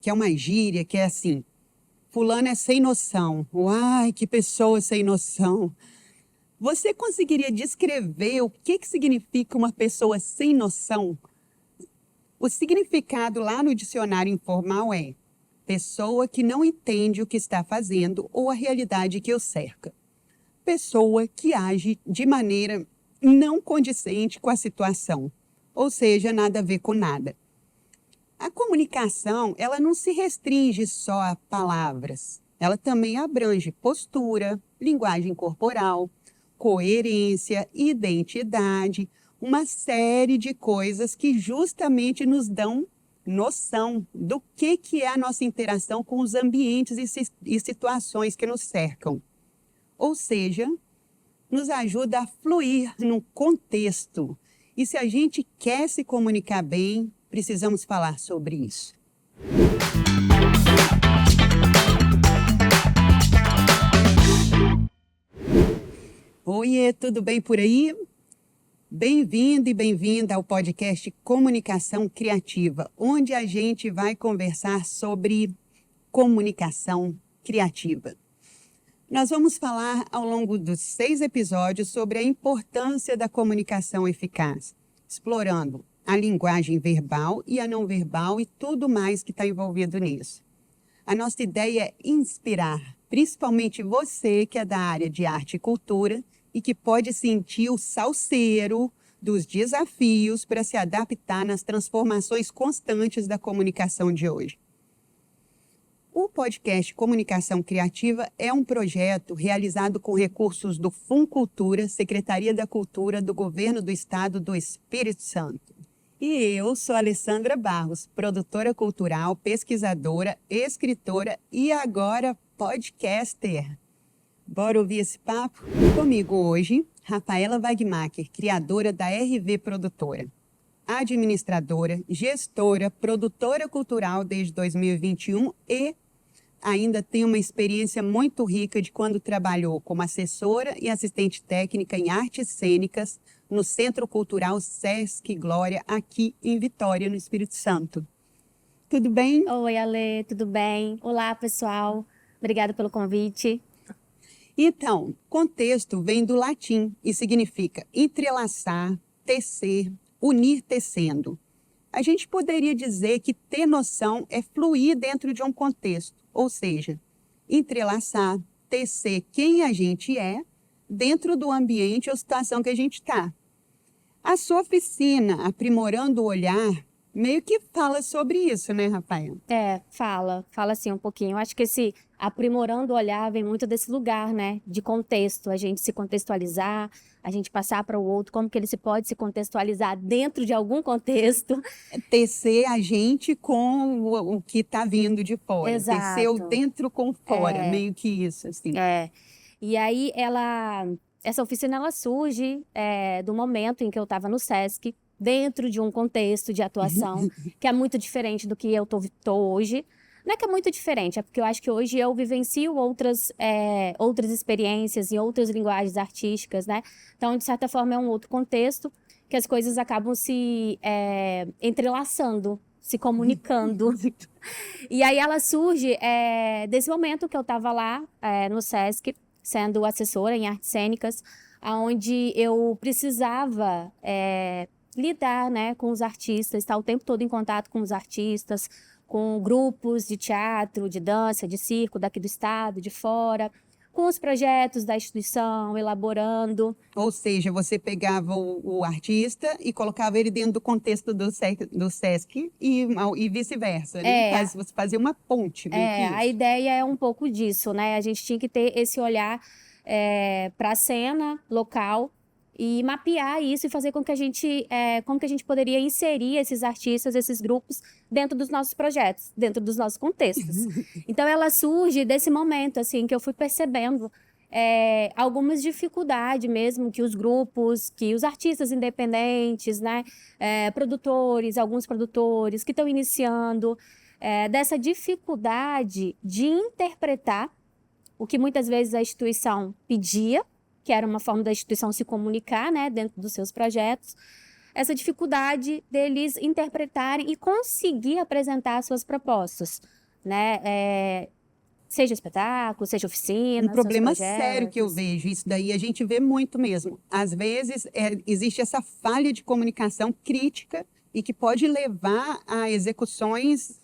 que é uma gíria, que é assim, fulano é sem noção. Uai, que pessoa sem noção. Você conseguiria descrever o que significa uma pessoa sem noção? O significado lá no dicionário informal é pessoa que não entende o que está fazendo ou a realidade que o cerca. Pessoa que age de maneira não condizente com a situação, ou seja, nada a ver com nada. A comunicação, ela não se restringe só a palavras. Ela também abrange postura, linguagem corporal, coerência, identidade, uma série de coisas que justamente nos dão noção do que é a nossa interação com os ambientes e situações que nos cercam. Ou seja, nos ajuda a fluir num contexto. E se a gente quer se comunicar bem, precisamos falar sobre isso. Oiê, tudo bem por aí? Bem-vindo e bem-vinda ao podcast Comunicação Criativa, onde a gente vai conversar sobre comunicação criativa. Nós vamos falar ao longo dos 6 episódios sobre a importância da comunicação eficaz, explorando a linguagem verbal e a não verbal e tudo mais que está envolvido nisso. A nossa ideia é inspirar, principalmente você que é da área de arte e cultura e que pode sentir o salseiro dos desafios para se adaptar nas transformações constantes da comunicação de hoje. O podcast Comunicação Criativa é um projeto realizado com recursos do FUNCultura, Secretaria da Cultura do Governo do Estado do Espírito Santo. E eu sou Alessandra Barros, produtora cultural, pesquisadora, escritora e agora podcaster. Bora ouvir esse papo? Comigo hoje, Rafaela Wagmacher, criadora da RV Produtora, administradora, gestora, produtora cultural desde 2021 e ainda tem uma experiência muito rica de quando trabalhou como assessora e assistente técnica em artes cênicas no Centro Cultural Sesc Glória, aqui em Vitória, no Espírito Santo. Tudo bem? Oi, Ale, tudo bem? Olá, pessoal. Obrigada pelo convite. Então, contexto vem do latim e significa entrelaçar, tecer, unir tecendo. A gente poderia dizer que ter noção é fluir dentro de um contexto, ou seja, entrelaçar, tecer quem a gente é dentro do ambiente ou situação que a gente está. A sua oficina, Aprimorando o Olhar, meio que fala sobre isso, né, Rafael? Fala assim um pouquinho. Eu acho que esse aprimorando o olhar vem muito desse lugar, né, de contexto, a gente se contextualizar, a gente passar para o outro, como que ele se pode se contextualizar dentro de algum contexto. Tecer a gente com o que está vindo de fora. Exato. Tecer o dentro com fora, meio que isso, assim. E aí, essa oficina, ela surge do momento em que eu estava no Sesc, dentro de um contexto de atuação que é muito diferente do que eu tô hoje. Não é que é muito diferente, é porque eu acho que hoje eu vivencio outras experiências e outras linguagens artísticas, né? Então, de certa forma, é um outro contexto que as coisas acabam se entrelaçando, se comunicando. E aí ela surge desse momento que eu estava lá no Sesc, sendo assessora em artes cênicas, onde eu precisava lidar, né, com os artistas, estar o tempo todo em contato com os artistas, com grupos de teatro, de dança, de circo daqui do estado, de fora, com os projetos da instituição, elaborando. Ou seja, você pegava o artista e colocava ele dentro do contexto do Sesc e vice-versa, né? Você fazia uma ponte. A ideia é um pouco disso, né? A gente tinha que ter esse olhar para a cena local e mapear isso e fazer com que como que a gente poderia inserir esses artistas, esses grupos dentro dos nossos projetos, dentro dos nossos contextos. Então ela surge desse momento, assim, que eu fui percebendo algumas dificuldades mesmo que os grupos, que os artistas independentes, né, alguns produtores que estão iniciando, dessa dificuldade de interpretar o que muitas vezes a instituição pedia, que era uma forma da instituição se comunicar, né, dentro dos seus projetos, essa dificuldade deles interpretarem e conseguir apresentar suas propostas, né? Seja espetáculo, seja oficina, Um problema seus sério que eu projetos. vejo, isso daí a gente vê muito mesmo. Às vezes existe essa falha de comunicação crítica e que pode levar a execuções,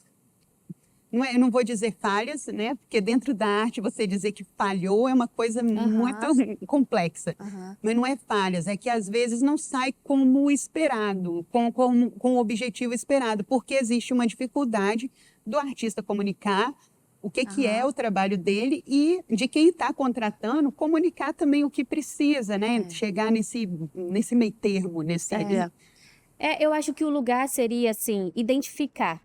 eu não vou dizer falhas, né? Porque dentro da arte você dizer que falhou é uma coisa muito complexa. Mas não é falhas, é que às vezes não sai como esperado, com o objetivo esperado, porque existe uma dificuldade do artista comunicar o que é o trabalho dele e de quem está contratando comunicar também o que precisa, né? Chegar nesse meio termo, Eu acho que o lugar seria, assim, identificar.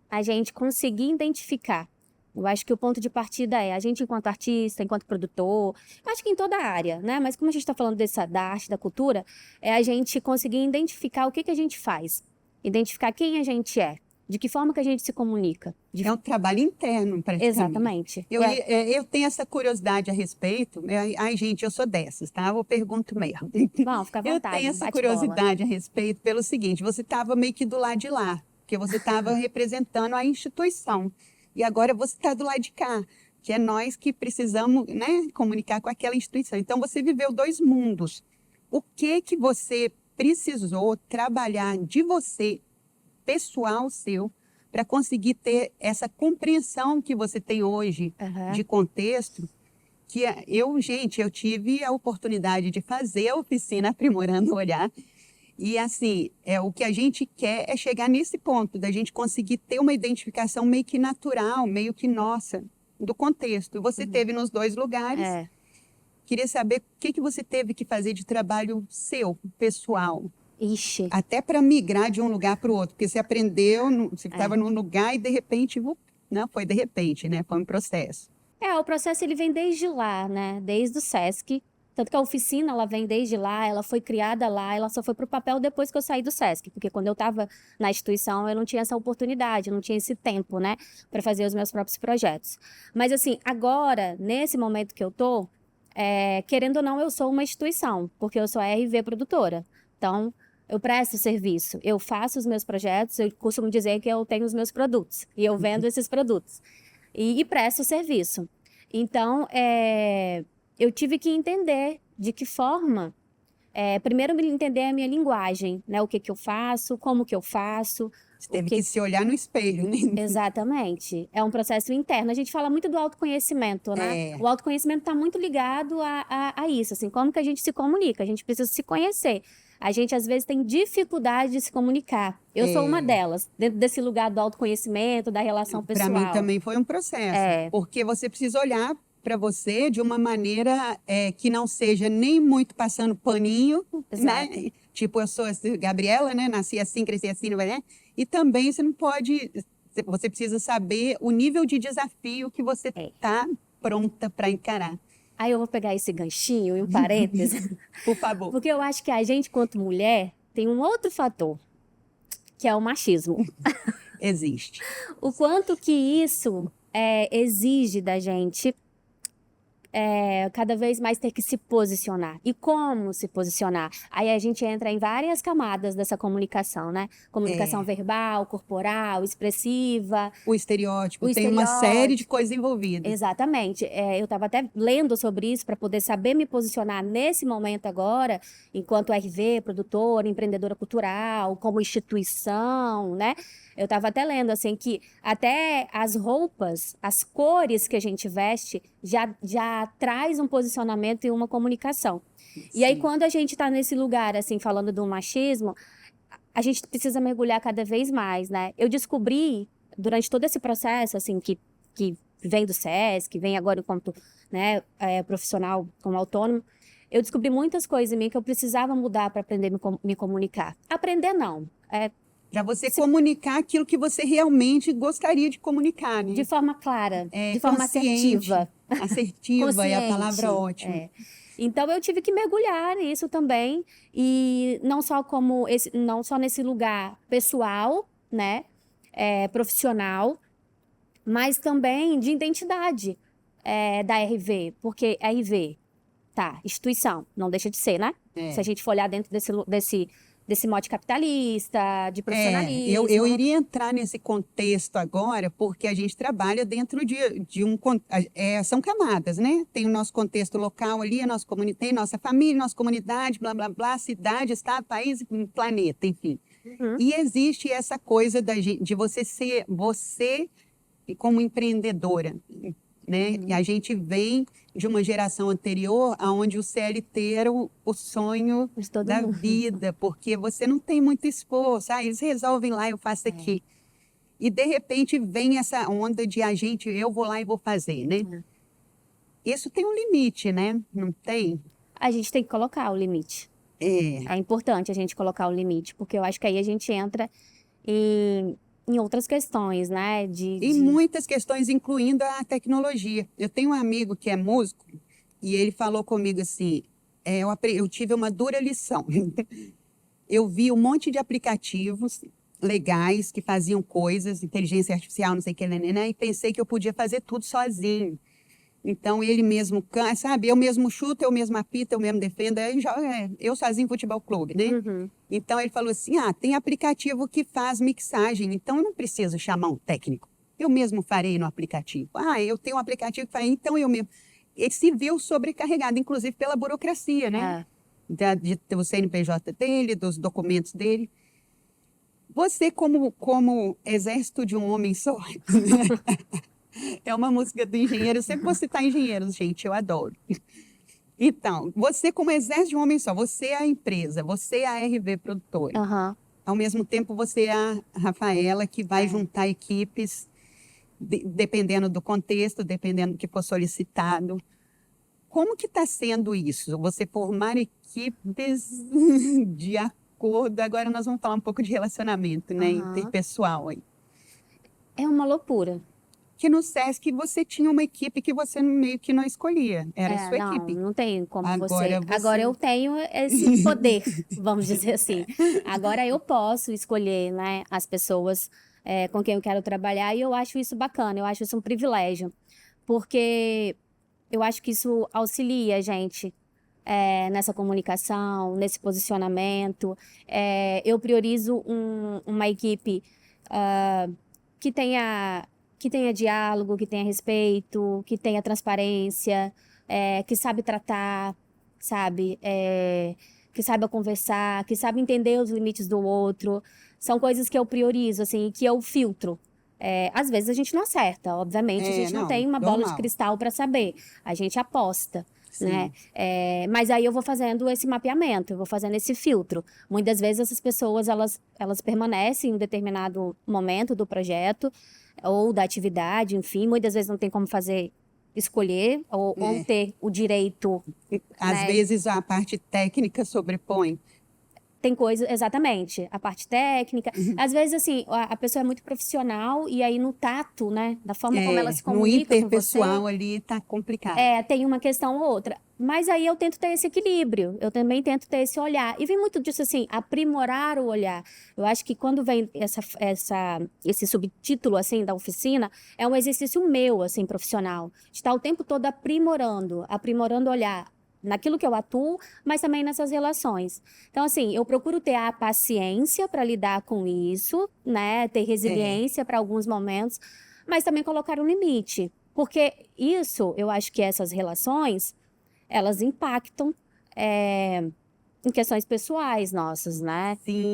A gente conseguir identificar. Eu acho que o ponto de partida é a gente enquanto artista, enquanto produtor, acho que em toda a área, né? Mas como a gente está falando da arte, da cultura, é a gente conseguir identificar o que a gente faz. Identificar quem a gente é. De que forma que a gente se comunica. É um trabalho interno, praticamente. Exatamente. Eu tenho essa curiosidade a respeito. Ai, gente, eu sou dessas, tá? Eu pergunto mesmo. Bom, fica à vontade. Eu tenho essa bate curiosidade bola. a respeito pelo seguinte: você estava meio que do lado de lá, porque você estava representando a instituição. E agora você está do lado de cá, que é nós que precisamos, né, comunicar com aquela instituição. Então, você viveu dois mundos. O que você precisou trabalhar de você, pessoal seu, para conseguir ter essa compreensão que você tem hoje de contexto, que eu tive a oportunidade de fazer a oficina Aprimorando o Olhar, e assim, o que a gente quer é chegar nesse ponto, da gente conseguir ter uma identificação meio que natural, meio que nossa, do contexto. Você teve nos dois lugares, queria saber o que você teve que fazer de trabalho seu, pessoal. Ixi. Até para migrar de um lugar para o outro, porque você aprendeu, você estava num lugar e de repente, não foi de repente, né? Foi um processo. O processo ele vem desde lá, né? Desde o SESC. Tanto que a oficina, ela vem desde lá, ela foi criada lá, ela só foi para o papel depois que eu saí do SESC. Porque quando eu estava na instituição, eu não tinha essa oportunidade, eu não tinha esse tempo, né? Para fazer os meus próprios projetos. Mas assim, agora, nesse momento que eu tô, querendo ou não, eu sou uma instituição, porque eu sou a RV produtora. Então, eu presto serviço, eu faço os meus projetos, eu costumo dizer que eu tenho os meus produtos, e eu vendo esses produtos, e presto serviço. Então, eu tive que entender de que forma, primeiro entender a minha linguagem, né? O que eu faço, como que eu faço. Você teve que se olhar no espelho, né? Exatamente. É um processo interno. A gente fala muito do autoconhecimento, né? O autoconhecimento está muito ligado a isso, assim, como que a gente se comunica, a gente precisa se conhecer. A gente, às vezes, tem dificuldade de se comunicar. Eu sou uma delas, dentro desse lugar do autoconhecimento, da relação pessoal. Para mim também foi um processo, porque você precisa olhar para você de uma maneira que não seja nem muito passando paninho, né? Tipo, eu sou Gabriela, né? Nasci assim, cresci assim, né? E também você não pode, você precisa saber o nível de desafio que você está pronta para encarar. Aí eu vou pegar esse ganchinho e um parêntese. Por favor. Porque eu acho que a gente, quanto mulher, tem um outro fator, que é o machismo. Existe. O quanto que isso exige da gente cada vez mais ter que se posicionar. E como se posicionar? Aí a gente entra em várias camadas dessa comunicação, né? Comunicação verbal, corporal, expressiva. O estereótipo. Tem uma série de coisas envolvidas. Exatamente. Eu estava até lendo sobre isso para poder saber me posicionar nesse momento agora, enquanto RV, produtora, empreendedora cultural, como instituição, né? Eu estava até lendo, assim, que até as roupas, as cores que a gente veste, já traz um posicionamento e uma comunicação. Sim. E aí, quando a gente está nesse lugar, assim, falando do machismo, a gente precisa mergulhar cada vez mais, né? Eu descobri, durante todo esse processo, assim, que vem do SESC, vem agora enquanto, né, profissional como autônomo, eu descobri muitas coisas em mim que eu precisava mudar para aprender a me comunicar. Aprender, não. Para você comunicar aquilo que você realmente gostaria de comunicar, né? De forma clara, de forma assertiva. Assertiva é a palavra ótima. Então eu tive que mergulhar nisso também, e não só nesse lugar pessoal, né, profissional, mas também de identidade da RV, porque a RV, instituição, não deixa de ser, né? Se a gente for olhar dentro desse mote capitalista, de Eu profissionalismo. iria entrar nesse contexto agora, porque a gente trabalha dentro de são camadas, né? Tem o nosso contexto local ali, a nossa comunidade, nossa família, nossa comunidade, blá, blá, blá, cidade, estado, país, planeta, enfim. Uhum. E existe essa coisa de você ser, você como empreendedora, né? E a gente vem de uma geração anterior, onde o CLT era o sonho De todo da mundo. vida, porque você não tem muito esforço. Eles resolvem lá, eu faço aqui. E, de repente, vem essa onda de eu vou lá e vou fazer, né? Isso tem um limite, né? Não tem? A gente tem que colocar o limite. É. É importante a gente colocar o limite, porque eu acho que aí a gente entra em outras questões, né? E muitas questões, incluindo a tecnologia. Eu tenho um amigo que é músico e ele falou comigo assim, eu tive uma dura lição. Eu vi um monte de aplicativos legais que faziam coisas, inteligência artificial, não sei o que, né, e pensei que eu podia fazer tudo sozinho. Então, ele mesmo, sabe, eu mesmo chuto, eu mesmo apito, eu mesmo defendo, eu sozinho futebol clube, né? Uhum. Então, ele falou assim, tem aplicativo que faz mixagem, então eu não preciso chamar um técnico. Eu mesmo farei no aplicativo. Eu tenho um aplicativo que faz, então eu mesmo. Ele se viu sobrecarregado, inclusive pela burocracia, né? Do CNPJ dele, dos documentos dele. Você, como exército de um homem só, é uma música do engenheiro, sempre vou citar engenheiros, gente, eu adoro. Então, você como exército de um homem só, você é a empresa, você é a RV Produtora. Uhum. Ao mesmo tempo, você é a Rafaela, que vai juntar equipes, dependendo do contexto, dependendo do que for solicitado. Como que está sendo isso? Você formar equipes de acordo... Agora nós vamos falar um pouco de relacionamento, né? Interpessoal aí. É uma loucura. Que no SESC você tinha uma equipe que você meio que não escolhia. Era a sua equipe. Não tem como Agora você... Agora eu tenho esse poder, vamos dizer assim. Agora eu posso escolher, né, as pessoas com quem eu quero trabalhar e eu acho isso bacana, eu acho isso um privilégio. Porque eu acho que isso auxilia a gente nessa comunicação, nesse posicionamento. Eu priorizo uma equipe que tenha diálogo, que tenha respeito, que tenha transparência, que sabe tratar, sabe? Que saiba conversar, que sabe entender os limites do outro. São coisas que eu priorizo, assim, que eu filtro. Às vezes a gente não acerta, obviamente, a gente não tem uma bola de cristal para saber. A gente aposta. Né? Mas aí eu vou fazendo esse mapeamento, eu vou fazendo esse filtro. Muitas vezes essas pessoas, elas permanecem em um determinado momento do projeto ou da atividade, enfim, muitas vezes não tem como escolher ou ter o direito. Às vezes a parte técnica sobrepõe. Tem coisa, exatamente, a parte técnica. Às vezes, assim, a pessoa é muito profissional e aí no tato, né, da forma como ela se comunica no interpessoal com você, ali tá complicado. Tem uma questão ou outra. Mas aí eu tento ter esse equilíbrio, eu também tento ter esse olhar. E vem muito disso, assim, aprimorar o olhar. Eu acho que quando vem esse subtítulo, assim, da oficina, é um exercício meu, assim, profissional. De estar o tempo todo aprimorando o olhar naquilo que eu atuo, mas também nessas relações. Então, assim, eu procuro ter a paciência para lidar com isso, né? Ter resiliência para alguns momentos, mas também colocar um limite. Porque isso, eu acho que essas relações, elas impactam em questões pessoais nossas, né? Sim.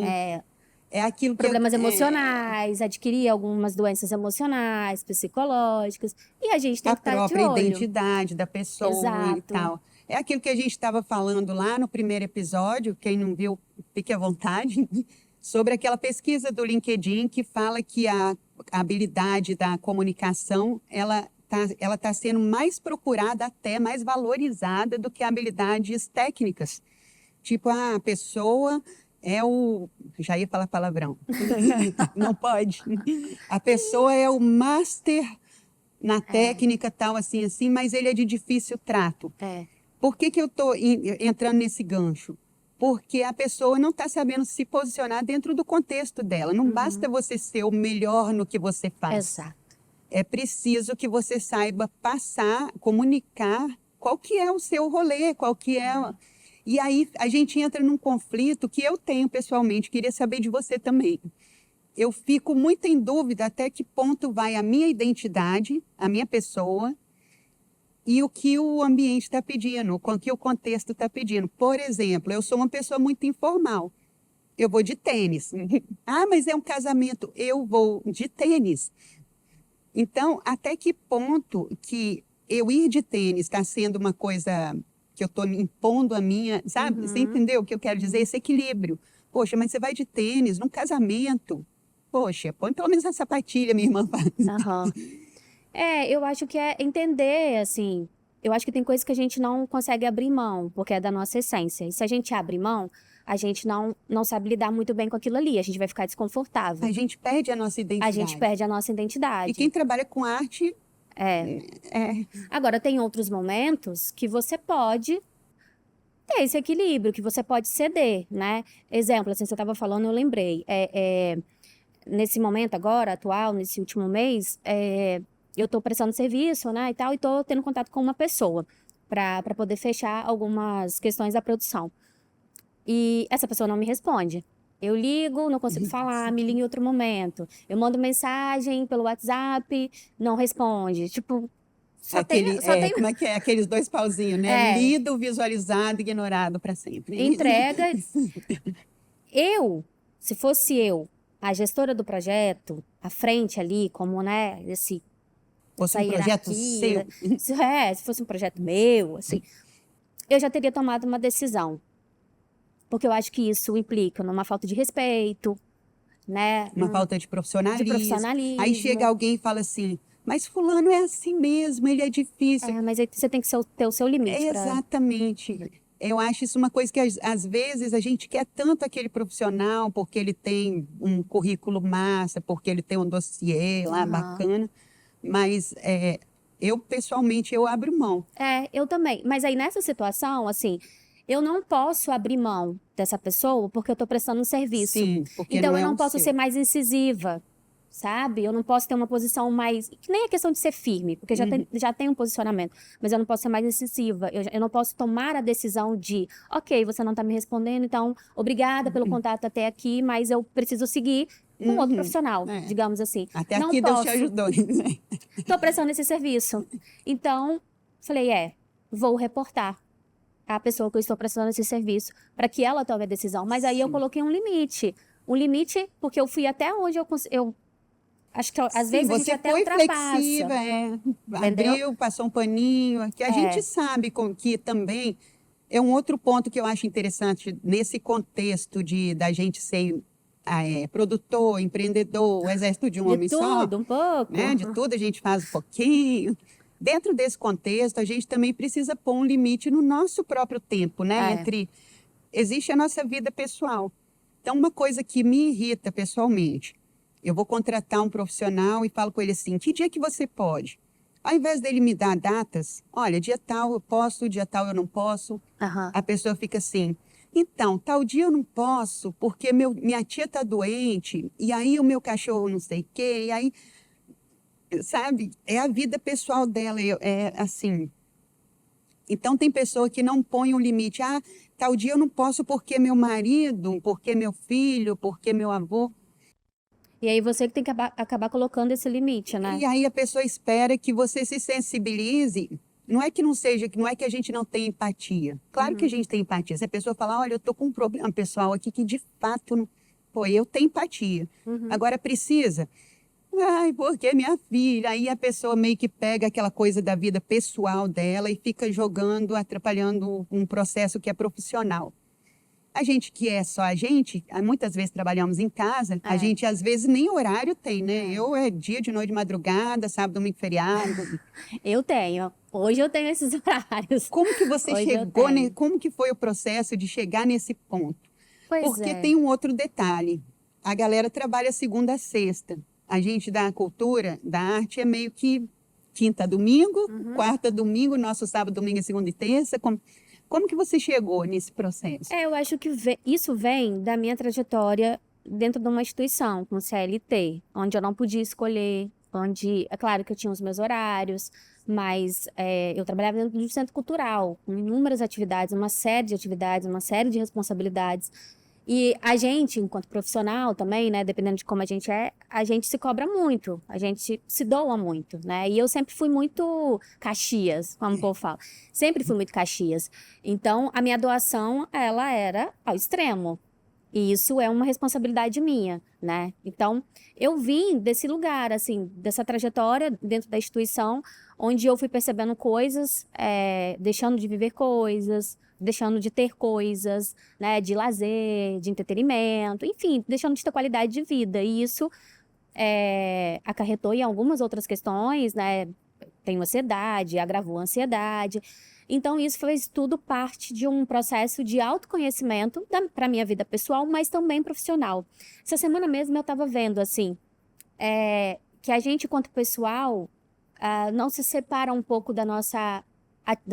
É aquilo que problemas emocionais, adquirir algumas doenças emocionais, psicológicas, e a gente tem que estar de olho. A própria identidade da pessoa. Exato. E tal. É aquilo que a gente estava falando lá no primeiro episódio, quem não viu, fique à vontade, sobre aquela pesquisa do LinkedIn que fala que a habilidade da comunicação, ela tá sendo mais procurada, até mais valorizada do que habilidades técnicas. Tipo, a pessoa já ia falar palavrão. Não pode. A pessoa é o master na técnica, tal, assim, mas ele é de difícil trato. Por que eu estou entrando nesse gancho? Porque a pessoa não está sabendo se posicionar dentro do contexto dela. Não basta você ser o melhor no que você faz. Exato. É preciso que você saiba passar, comunicar qual que é o seu rolê, qual que é... E aí a gente entra num conflito que eu tenho pessoalmente, queria saber de você também. Eu fico muito em dúvida até que ponto vai a minha identidade, a minha pessoa, e o que o ambiente está pedindo, o que o contexto está pedindo. Por exemplo, eu sou uma pessoa muito informal. Eu vou de tênis. Ah, mas é um casamento. Eu vou de tênis. Então, até que ponto que eu ir de tênis está sendo uma coisa que eu estou impondo a minha, sabe? Você entendeu o que eu quero dizer? Esse equilíbrio. Poxa, mas você vai de tênis num casamento. Poxa, põe pelo menos a sapatilha, minha irmã faz. Aham. Eu acho que é entender, assim, eu acho que tem coisas que a gente não consegue abrir mão, porque é da nossa essência. E se a gente abre mão, a gente não sabe lidar muito bem com aquilo ali, a gente vai ficar desconfortável. A gente perde a nossa A identidade. gente perde a nossa E identidade. quem trabalha com arte É. é Agora, tem outros momentos que você pode ter esse equilíbrio, que você pode ceder, né? Exemplo, assim, você estava falando, eu lembrei. Nesse momento agora, atual, nesse último mês, eu estou prestando serviço, né, e tal, e estou tendo contato com uma pessoa para poder fechar algumas questões da produção. E essa pessoa não me responde. Eu ligo, não consigo falar, me liga em outro momento. Eu mando mensagem pelo WhatsApp, não responde. Tipo, só tem... como é que é? Aqueles dois pauzinhos, né? É. Lido, visualizado, ignorado para sempre. Entrega. Se fosse eu, a gestora do projeto, à frente ali, como, né, Fosse essa um projeto hierarquia, seu. se fosse um projeto meu, assim, eu já teria tomado uma decisão. Porque eu acho que isso implica numa falta de respeito, né? Uma falta de profissionalismo. De profissionalismo. Aí chega alguém e fala assim, mas fulano é assim mesmo, ele é difícil. Mas aí você tem que ter o seu limite. Exatamente. Eu acho isso uma coisa que, às vezes, a gente quer tanto aquele profissional porque ele tem um currículo massa, porque ele tem um dossiê lá bacana, mas eu, pessoalmente, eu abro mão. Eu também. Mas aí, nessa situação, assim, eu não posso abrir mão dessa pessoa porque eu estou prestando um serviço. Sim, porque então, não eu é não o posso seu. ser mais incisiva, sabe? Eu não posso ter uma posição mais... Que nem a questão de ser firme, porque já tem um posicionamento. Mas eu não posso ser mais incisiva. Eu não posso tomar a decisão de... Ok, você não está me respondendo, então, obrigada pelo contato até aqui, mas eu preciso seguir com outro profissional, digamos assim. Até não aqui posso. Deus te ajudou. Estou prestando esse serviço. Então, falei, vou reportar a pessoa que eu estou prestando esse serviço para que ela tome a decisão. Mas aí eu coloquei um limite. Um limite porque eu fui até onde eu acho que às vezes a gente até ultrapassa. Flexível, abriu, passou um paninho, que a gente sabe que também é um outro ponto que eu acho interessante nesse contexto da gente ser produtor, empreendedor, o exército de um homem só. De tudo, um pouco. Né? De tudo a gente faz um pouquinho. Dentro desse contexto, a gente também precisa pôr um limite no nosso próprio tempo, né? Existe a nossa vida pessoal. Então, uma coisa que me irrita pessoalmente, eu vou contratar um profissional e falo com ele assim, que dia que você pode? Ao invés dele me dar datas, olha, dia tal eu posso, dia tal eu não posso, a pessoa fica assim, então, tal dia eu não posso, porque minha tia está doente, e aí o meu cachorro não sei o quê, e aí... Sabe, é a vida pessoal dela, assim. Então, tem pessoa que não põe um limite. Ah, tal dia eu não posso porque meu marido, porque meu filho, porque meu avô. E aí você que tem que acabar colocando esse limite, né? E aí a pessoa espera que você se sensibilize. Não é que não é que a gente não tem empatia. Claro que a gente tem empatia. Se a pessoa falar, olha, eu estou com um problema pessoal aqui que de fato, eu tenho empatia. Agora precisa... Ai, porque minha filha. Aí a pessoa meio que pega aquela coisa da vida pessoal dela e fica jogando, atrapalhando um processo que é profissional. A gente que é só a gente, muitas vezes trabalhamos em casa, a gente às vezes nem horário tem, né? Eu dia, de noite, de madrugada, sábado, domingo, feriado. Eu tenho. Hoje eu tenho esses horários. Como que você chegou, como que foi o processo de chegar nesse ponto? Porque tem um outro detalhe. A galera trabalha segunda a sexta. A gente da cultura, da arte, é meio que quinta a domingo, quarta a domingo, nosso sábado, domingo, segunda e terça. Como que você chegou nesse processo? Eu acho que isso vem da minha trajetória dentro de uma instituição, com CLT, onde eu não podia escolher onde, é claro que eu tinha os meus horários, mas eu trabalhava dentro de um centro cultural, com inúmeras atividades, uma série de atividades, uma série de responsabilidades. E a gente, enquanto profissional também, né, dependendo de como a gente se cobra muito, a gente se doa muito, né? E eu sempre fui muito Caxias, como o povo fala. Sempre fui muito Caxias. Então, a minha doação, ela era ao extremo. E isso é uma responsabilidade minha, né? Então, eu vim desse lugar, assim, dessa trajetória dentro da instituição, onde eu fui percebendo coisas, deixando de viver coisas, deixando de ter coisas, né? De lazer, de entretenimento, enfim, deixando de ter qualidade de vida. E isso acarretou em algumas outras questões, né? Tenho ansiedade, agravou a ansiedade. Então, isso fez tudo parte de um processo de autoconhecimento para minha vida pessoal, mas também profissional. Essa semana mesmo eu estava vendo, assim, que a gente, enquanto pessoal, não se separa um pouco das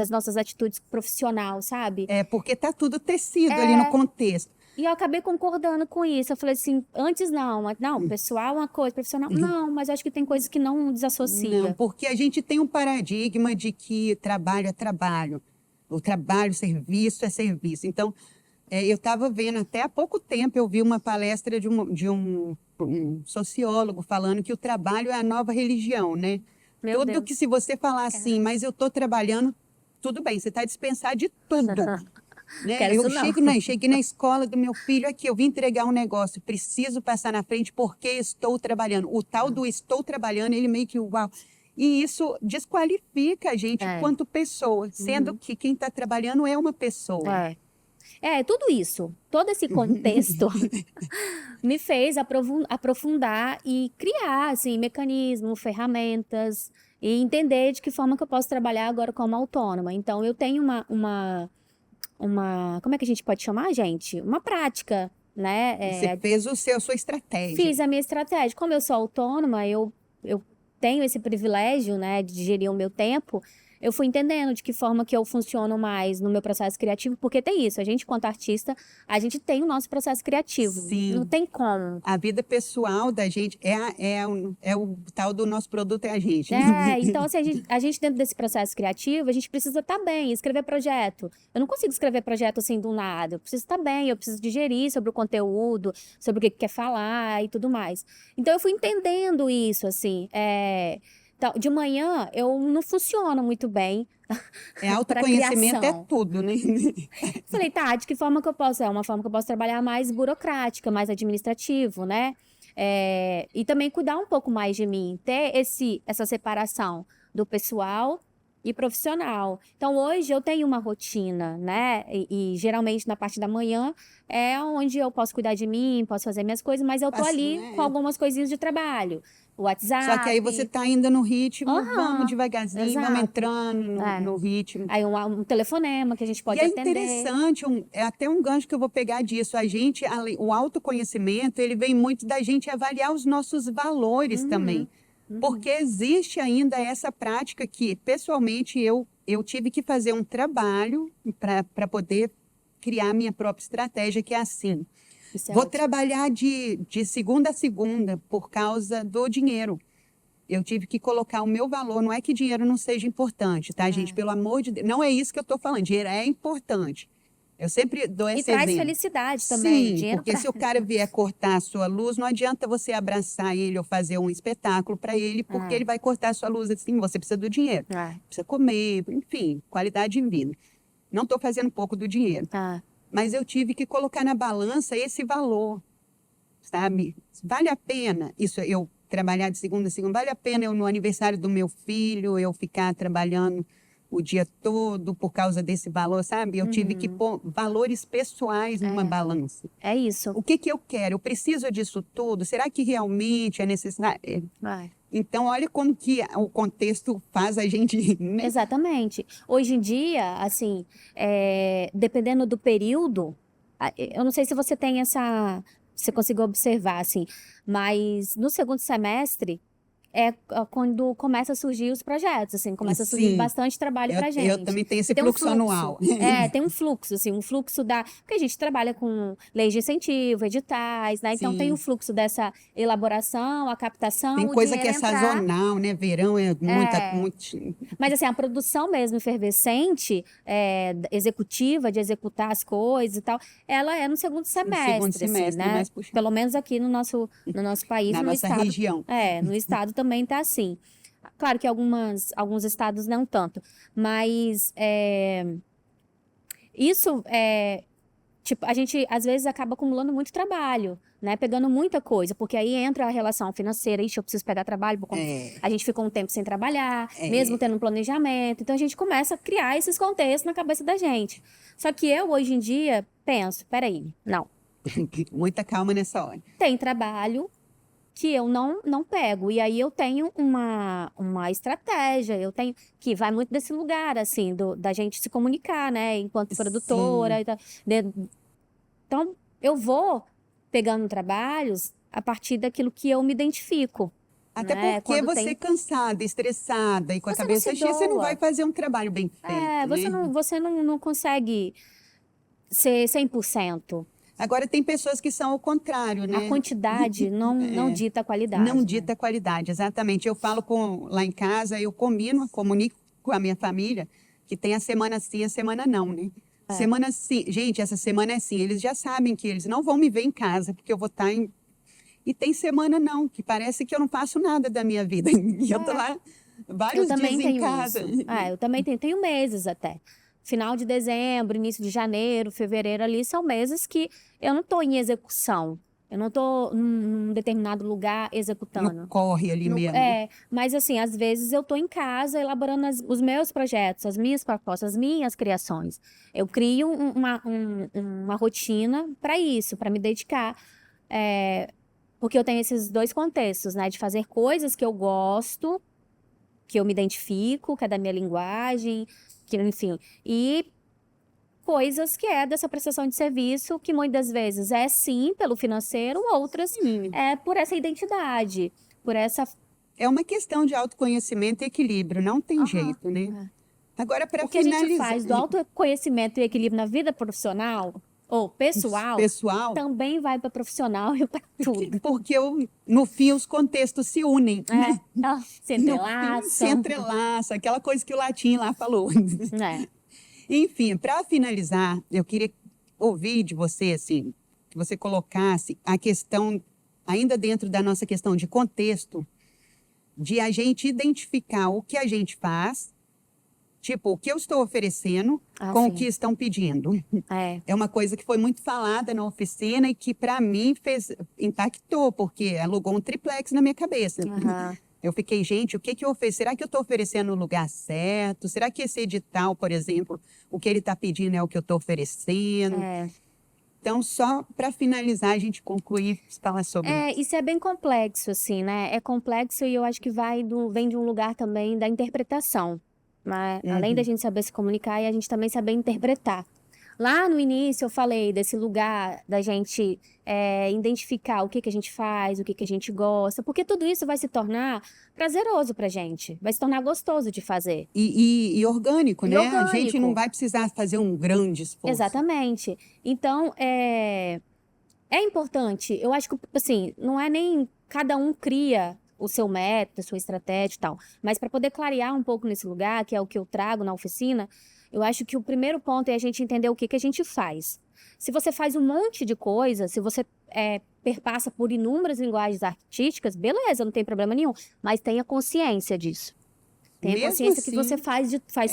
nossas atitudes profissional, sabe? Porque tá tudo tecido ali no contexto. E eu acabei concordando com isso. Eu falei assim, antes não, pessoal é uma coisa, profissional, não, mas eu acho que tem coisas que não desassocia. Não, porque a gente tem um paradigma de que trabalho é trabalho, o trabalho, serviço é serviço. Então, eu estava vendo, até há pouco tempo, eu vi uma palestra de um sociólogo falando que o trabalho é a nova religião, né? Meu Tudo Deus. que se você falar assim, mas eu estou trabalhando, tudo bem, você está dispensado de tudo. Né? Quero Eu isso não. cheguei na escola do meu filho aqui, eu vim entregar um negócio, preciso passar na frente porque estou trabalhando. O tal do estou trabalhando, ele meio que uau. E isso desqualifica a gente quanto pessoa, sendo que quem está trabalhando é uma pessoa. Tudo isso, todo esse contexto me fez aprofundar e criar, assim, mecanismos, ferramentas e entender de que forma que eu posso trabalhar agora como autônoma. Então, eu tenho uma como é que a gente pode chamar, gente? Uma prática, né? Você fez a sua estratégia. Fiz a minha estratégia. Como eu sou autônoma, eu tenho esse privilégio, né, de gerir o meu tempo. Eu fui entendendo de que forma que eu funciono mais no meu processo criativo, porque tem isso, a gente, quanto artista, a gente tem o nosso processo criativo. Sim. Não tem como. A vida pessoal da gente é o tal do nosso produto é a gente. Então, assim, a gente dentro desse processo criativo, a gente precisa estar bem, escrever projeto. Eu não consigo escrever projeto assim do nada. Eu preciso estar bem, eu preciso digerir sobre o conteúdo, sobre o que quer falar e tudo mais. Então, eu fui entendendo isso, assim. Então, de manhã, eu não funciono muito bem. Autoconhecimento é tudo, né? Falei, tá, de que forma que eu posso? É uma forma que eu posso trabalhar mais burocrática, mais administrativo, né? E também cuidar um pouco mais de mim, ter essa separação do pessoal e profissional. Então, hoje eu tenho uma rotina, né? E geralmente na parte da manhã é onde eu posso cuidar de mim, posso fazer minhas coisas, mas eu tô ali com algumas coisinhas de trabalho. WhatsApp. Só que aí você está ainda no ritmo, vamos devagarzinho, exato. Vamos entrando no ritmo. Aí um telefonema que a gente pode atender. Interessante, é até um gancho que eu vou pegar disso. O autoconhecimento, ele vem muito da gente avaliar os nossos valores também. Porque existe ainda essa prática que, pessoalmente, eu tive que fazer um trabalho para poder criar minha própria estratégia, que é assim. Vou trabalhar de segunda a segunda por causa do dinheiro. Eu tive que colocar o meu valor. Não é que dinheiro não seja importante, tá, gente? Pelo amor de Deus. Não é isso que eu estou falando. Dinheiro é importante. Eu sempre dou esse exemplo. E traz felicidade também. Sim, porque se o cara vier cortar a sua luz, não adianta você abraçar ele ou fazer um espetáculo para ele, porque ele vai cortar a sua luz assim. Você precisa do dinheiro. Precisa comer, enfim, qualidade de vida. Não estou fazendo pouco do dinheiro. Mas eu tive que colocar na balança esse valor, sabe? Vale a pena isso, eu trabalhar de segunda a segunda, vale a pena eu no aniversário do meu filho, eu ficar trabalhando o dia todo por causa desse valor, sabe? Eu tive que pôr valores pessoais numa balança. É isso. O que eu quero? Eu preciso disso tudo? Será que realmente é necessário? Então, olha como que o contexto faz a gente... Né? Exatamente. Hoje em dia, assim, dependendo do período, eu não sei se você tem você conseguiu observar, assim, mas no segundo semestre, quando começa a surgir os projetos, assim, começa a surgir Sim. bastante trabalho pra gente. Eu também tenho esse Tem um fluxo anual. tem um fluxo, assim, um fluxo porque a gente trabalha com leis de incentivo, editais, né? Então tem Sim. o fluxo dessa elaboração, a captação, Tem o coisa que dinheiro é entrar. sazonal, né? Verão é É. muito... Mas assim, a produção mesmo efervescente, executiva, de executar as coisas e tal, ela é no segundo No segundo semestre, assim, semestre, né? mais puxado. Pelo menos aqui no nosso país, Na no nossa estado. região. No estado também tá assim. Claro que alguns estados não tanto, mas isso tipo, a gente às vezes acaba acumulando muito trabalho, né? Pegando muita coisa, porque aí entra a relação financeira, ixi, eu preciso pegar trabalho, É, a gente ficou um tempo sem trabalhar, é. mesmo tendo um planejamento, então a gente começa a criar esses contextos na cabeça da gente. Só que eu, hoje em dia, penso, peraí, não, Muita calma nessa hora. tem trabalho que eu não pego. E aí eu tenho uma estratégia, eu tenho que vai muito desse lugar, assim, da gente se comunicar, né? Enquanto produtora Sim. e tal. Então, eu vou pegando trabalhos a partir daquilo que eu me identifico, Até né? porque Quando você é tem. cansada, estressada e com a Você não se cabeça cheia, você não vai doa. fazer um trabalho bem feito, Você né? não consegue ser 100%. Agora, tem pessoas que são ao contrário, A né? quantidade não dita a Não qualidade, né? dita qualidade, exatamente. Eu falo lá em casa, eu comunico com a minha família que tem a semana sim, a semana não, né? É. Semana sim, gente, essa semana é sim. Eles já sabem que eles não vão me ver em casa, porque eu vou estar em. E tem semana não, que parece que eu não faço nada da minha vida. E eu tô É. lá Eu vários dias também em tenho casa. isso. Eu também tenho meses até. Final de dezembro, início de janeiro, fevereiro ali são meses que eu não estou em execução. Eu não estou num determinado lugar No executando. corre ali mesmo. Mas assim, às vezes eu estou em casa elaborando os meus projetos, as minhas propostas, as minhas criações. Eu crio uma rotina para isso, para me dedicar. Porque eu tenho esses dois contextos, né? De fazer coisas que eu gosto, que eu me identifico, que é da minha linguagem, que, enfim, e coisas que é dessa prestação de serviço, que muitas vezes é sim pelo financeiro, outras Sim. é por essa identidade, por essa. É uma questão de autoconhecimento e equilíbrio, não tem Aham. jeito, né? Agora, para O que a gente finalizar, faz do autoconhecimento e equilíbrio na vida profissional ou pessoal pessoal, também vai para profissional e para tudo. porque no fim os contextos se unem. Se No fim se entrelaçam. entrelaça, aquela coisa que o latim lá falou. É. Enfim, para finalizar, eu queria ouvir de você, assim, que você colocasse a questão, ainda dentro da nossa questão de contexto, de a gente identificar o que a gente faz, tipo, o que eu estou oferecendo com o Sim. que estão pedindo. É. É uma coisa que foi muito falada na oficina e que, para mim, impactou, porque alugou um triplex na minha cabeça. Aham. Eu fiquei, gente, o que eu ofereço? Será que eu estou oferecendo no lugar certo? Será que esse edital, por exemplo, o que ele está pedindo é o que eu estou oferecendo? Então, só para finalizar, a gente concluir, falar sobre isso. Isso é bem complexo, assim, né? É complexo e eu acho que vem de um lugar também da interpretação. Né? Além da gente saber se comunicar, e a gente também saber interpretar. Lá no início eu falei desse lugar da gente identificar o que a gente faz, o que a gente gosta, porque tudo isso vai se tornar prazeroso pra gente, vai se tornar gostoso de fazer. E orgânico, E né? A gente não orgânico. vai precisar fazer um grande esforço. Exatamente. Então, é importante. Eu acho que, assim, não é nem cada um cria o seu método, a sua estratégia e tal. Mas para poder clarear um pouco nesse lugar, que é o que eu trago na oficina, eu acho que o primeiro ponto é a gente entender o que a gente faz. Se você faz um monte de coisa, se você perpassa por inúmeras linguagens artísticas, beleza, não tem problema nenhum. Mas tenha consciência disso. Tenha Mesmo consciência que assim, você faz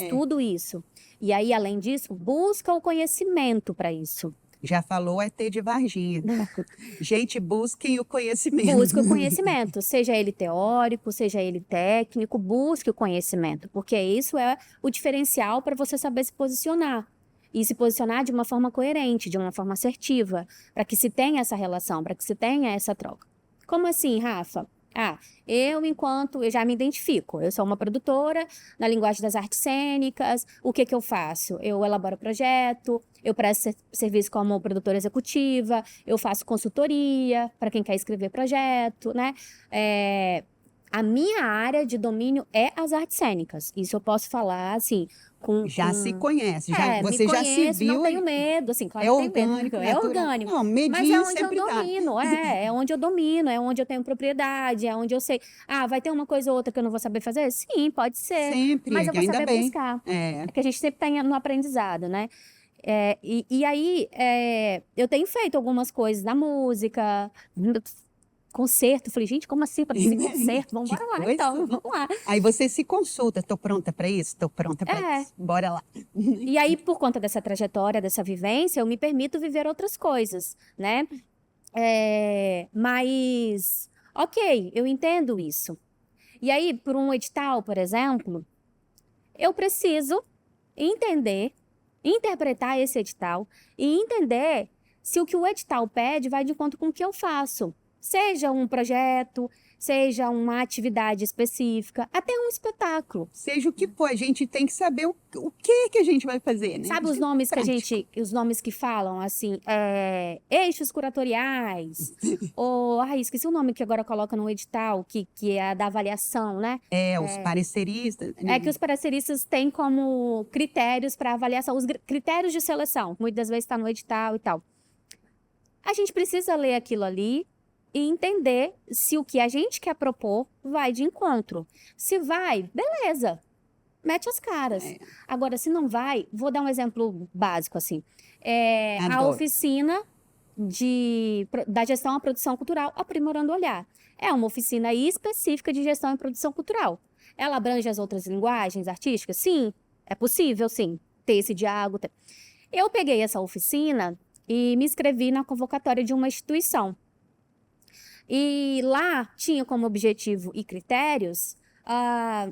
tudo isso. E aí, além disso, busca o conhecimento para isso. já falou ET de Varginha. Gente, busquem o conhecimento. Busque o conhecimento, seja ele teórico, seja ele técnico, busque o conhecimento, porque isso é o diferencial para você saber se posicionar. E se posicionar de uma forma coerente, de uma forma assertiva, para que se tenha essa relação, para que se tenha essa troca. Como assim, Rafa? Eu já me identifico, eu sou uma produtora na linguagem das artes cênicas, o que eu faço? Eu elaboro projeto, eu presto serviço como produtora executiva, eu faço consultoria para quem quer escrever projeto, né? A minha área de domínio é as artes cênicas. Isso eu posso falar, assim, Já se conhece, me você já se conheço, viu. não tenho medo, assim, claro É que tenho medo. orgânico, É natural. orgânico. Não, Mas é medinho onde eu sempre dá. domino, é onde eu domino, é onde eu tenho propriedade, é onde eu sei. Ah, vai ter uma coisa ou outra que eu não vou saber fazer? Sim, pode ser. Sempre, Mas eu vou ainda saber bem. buscar. É. É que a gente sempre está no aprendizado, né? E aí, eu tenho feito algumas coisas na música, concerto. Falei, gente, como assim fazer concerto? Vamos Que embora lá, coisa. então, vamos lá. Aí você se consulta, tô pronta para isso? Tô pronta para É, isso. Bora lá. e aí, por conta dessa trajetória, dessa vivência, eu me permito viver outras coisas, né? Mas, ok, eu entendo isso. E aí, por um edital, por exemplo, eu preciso entender, interpretar esse edital e entender se o que o edital pede vai de encontro com o que eu faço. Seja um projeto, seja uma atividade específica, até um espetáculo. Seja o que for, a gente tem que saber o que que a gente vai fazer, né? Sabe os Isso é nomes prático. os nomes que falam assim, eixos curatoriais, ou, esqueci o nome que agora coloca no edital, que é a da avaliação, né? Os pareceristas, É que né? os pareceristas têm como critérios para avaliação, os critérios de seleção, muitas vezes está no edital e tal. A gente precisa ler aquilo ali e entender se o que a gente quer propor vai de encontro. Se vai, beleza, mete as caras. Agora, se não vai, vou dar um exemplo básico, assim. A Adoro. oficina da gestão à produção cultural, aprimorando o olhar. É uma oficina específica de gestão e produção cultural. Ela abrange as outras linguagens artísticas? Sim, é possível, sim, ter esse diálogo. Eu peguei essa oficina e me inscrevi na convocatória de uma instituição. E lá tinha como objetivo e critérios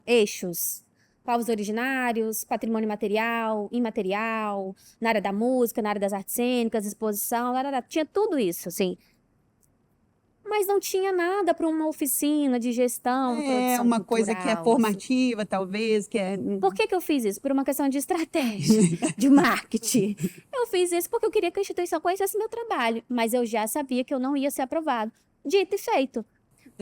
eixos, povos originários, patrimônio material, imaterial, na área da música, na área das artes cênicas, exposição, tinha tudo isso, assim. Mas não tinha nada para uma oficina de gestão, produção Uma coisa que é cultural, assim. formativa, talvez, que é... Por que eu fiz isso? Por uma questão de estratégia, de marketing. Eu fiz isso porque eu queria que a instituição conhecesse meu trabalho, mas eu já sabia que eu não ia ser aprovado. Dito e feito.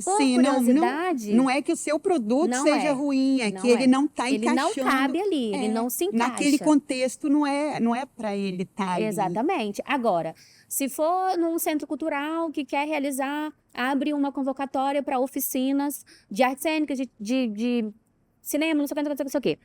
Por Sim, curiosidade, não é que o seu produto não seja é. ruim, é Não que ele é. não está Ele não encaixando. cabe ali, ele não se encaixa. Naquele contexto não é para ele estar ali. Exatamente. Agora, se for num centro cultural que quer realizar, abre uma convocatória para oficinas de artes cênicas, de cinema, não sei o que, não sei o que.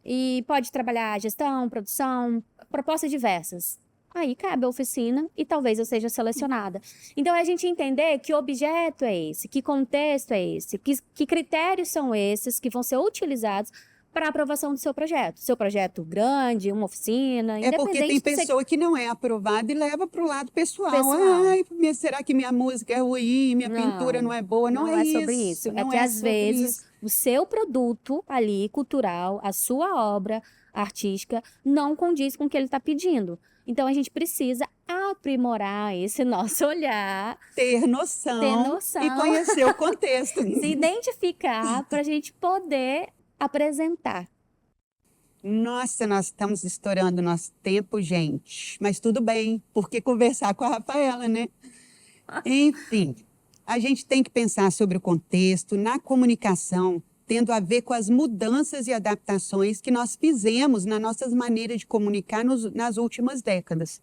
E pode trabalhar gestão, produção, propostas diversas. Aí cabe a oficina e talvez eu seja selecionada. Então, é a gente entender que objeto é esse, que contexto é esse, que critérios são esses que vão ser utilizados para a aprovação do seu projeto. Seu projeto grande, uma oficina, É porque tem independente do pessoa que não é aprovada e leva para o lado pessoal. pessoal. Ai, será que minha música é ruim, minha pintura não é boa? Não é sobre isso. isso. Não É que às sobre vezes isso. o seu produto ali, cultural, a sua obra artística, não condiz com o que ele está pedindo. Então a gente precisa aprimorar esse nosso olhar, Ter noção, ter noção, e conhecer o contexto. se identificar para a gente poder apresentar. Nossa, nós estamos estourando nosso tempo, gente. Mas tudo bem, porque conversar com a Rafaela, né? Enfim, a gente tem que pensar sobre o contexto, na comunicação, tendo a ver com as mudanças e adaptações que nós fizemos nas nossas maneiras de comunicar nas últimas décadas.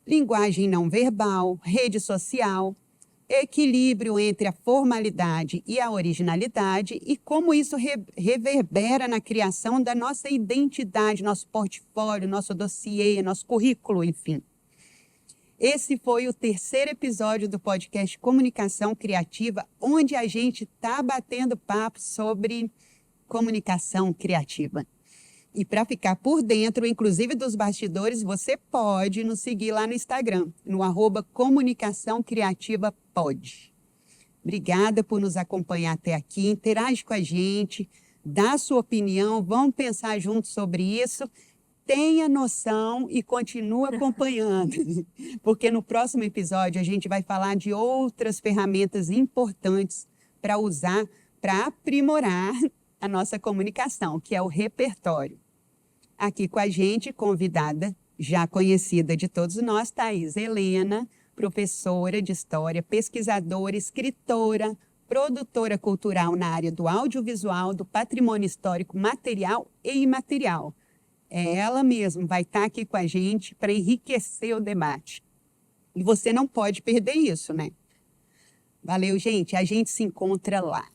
Linguagem não verbal, rede social, equilíbrio entre a formalidade e a originalidade e como isso reverbera na criação da nossa identidade, nosso portfólio, nosso dossiê, nosso currículo, enfim. Esse foi o terceiro episódio do podcast Comunicação Criativa, onde a gente está batendo papo sobre comunicação criativa. E para ficar por dentro, inclusive dos bastidores, você pode nos seguir lá no Instagram, no @comunicaçãocriativapod. Obrigada por nos acompanhar até aqui, interage com a gente, dá sua opinião, vamos pensar juntos sobre isso. Tenha noção e continue acompanhando, porque no próximo episódio a gente vai falar de outras ferramentas importantes para usar, para aprimorar a nossa comunicação, que é o repertório. Aqui com a gente, convidada, já conhecida de todos nós, Thaís Helena, professora de História, pesquisadora, escritora, produtora cultural na área do audiovisual, do patrimônio histórico material e imaterial. Ela mesma vai estar aqui com a gente para enriquecer o debate. E você não pode perder isso, né? Valeu, gente. A gente se encontra lá.